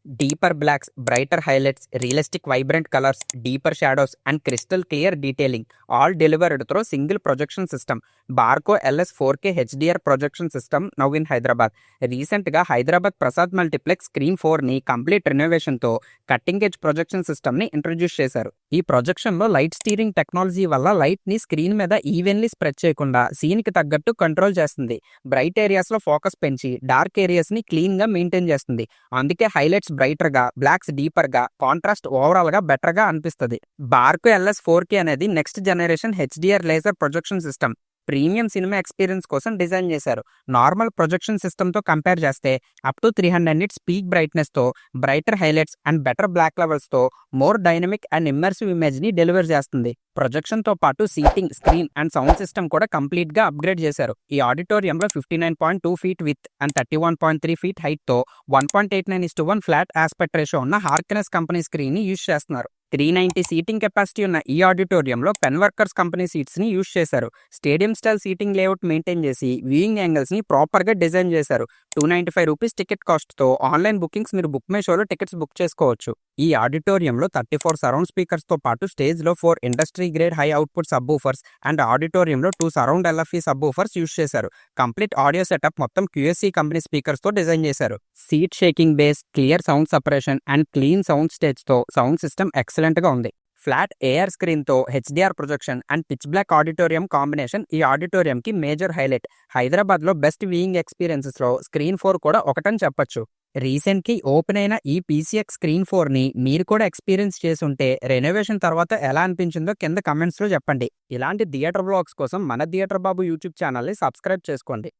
Deeper blacks, brighter highlights, realistic vibrant colors, deeper shadows, and crystal clear detailing, all delivered through single projection system. Barco LS 4K HDR projection system now in Hyderabad. రీసెంట్గా Hyderabad Prasad multiplex screen 4ని complete రెనోవేషన్తో cutting edge projection సిస్టమ్ని introduce చేశారు. ఈ ప్రొజెక్షన్లో light steering technology వల్ల లైట్ని screen మీద evenly spread చేయకుండా సీన్కి తగ్గట్టు కంట్రోల్ చేస్తుంది. బ్రైట్ ఏరియాస్లో ఫోకస్ పెంచి డార్క్ ఏరియాస్ని క్లీన్గా మెయింటైన్ చేస్తుంది. అందుకే హైలైట్స్ బ్రైటర్ గా, బ్లాక్స్ డీపర్ గా, కాంట్రాస్ట్ ఓవరాల్ గా బెటర్ గా అనిపిస్తుంది. బార్కో LS 4K అనేది next generation HDR laser projection system. Premium cinema experience కోసం డిజైన్ చేశారు. నార్మల్ ప్రొజెక్షన్ సిస్టమ్తో కంపేర్ చేస్తే అప్ టు 300 నిట్స్ పీక్ బ్రైట్నెస్తో, brighter highlights and better black లెవెల్స్తో మోర్ డైనమిక్ అండ్ ఇమ్మర్సివ్ ఇమేజ్ని డెలివర్ చేస్తుంది. ప్రొజెక్షన్తో పాటు seating, screen and sound system కూడా కంప్లీట్గా అప్గ్రేడ్ చేశారు. ఈ ఆడిటోరియంలో 59.2 ఫీట్ విత్ అండ్ 31.3 ఫీట్ హైట్తో 1.89:1 ఫ్లాట్ ఆస్పెక్ట్ రేషియో ఉన్న హార్కెనెస్ కంపెనీ స్క్రీన్ని యూజ్ చేస్తున్నారు. 390 సీటింగ్ కెపాసిటీ ఉన్న ఈ ఆడిటోరియంలో పెన్ వర్కర్స్ కంపెనీ సీట్స్ ని యూజ్ చేశారు. Stadium style seating layout maintain చేసి వ్యూయింగ్ యాంగిల్స్ ని ప్రాపర్ గా డిజైన్ చేశారు. 295 రూపీస్ టికెట్ కాస్ట్ తో ఆన్లైన్ బుకింగ్స్ మీరు బుక్ మై షోలో టికెట్స్ బుక్ చేసుకోవచ్చు. ఈ ఆడిటోరియంలో 34 సరౌండ్ స్పీకర్స్ తో పాటు స్టేజ్ లో 4 industry grade high output subwoofers and ఆడిటోరియంలో 2 surround LFE subwoofers use చేశారు. కంప్లీట్ ఆడియో సెటప్ మొత్తం QSC కంపెనీ స్పీకర్స్ తో డిజైన్ చేశారు. Seat shaking bass, clear sound separation and clean sound stage తో sound system excellent గా ఉంది. Flat AR screen తో HDR projection and pitch black auditorium combination ఈ auditorium కి major highlight. Hyderabad లో బెస్ట్ వ్యూయింగ్ ఎక్స్పీరియన్సెస్ లో స్క్రీన్ 4 కూడా ఒకటని చెప్పొచ్చు. రీసెంట్లీ ఓపెన్ అయిన ఈ PCX స్క్రీన్ 4ని మీరు కూడా ఎక్స్పీరియన్స్ చేసుంటే రెనోవేషన్ తర్వాత ఎలా అనిపించిందో కింద కమెంట్స్లో చెప్పండి. ఇలాంటి థియేటర్ బ్లాగ్స్ కోసం మన థియేటర్ బాబు యూట్యూబ్ ఛానల్ని సబ్స్క్రైబ్ చేసుకోండి.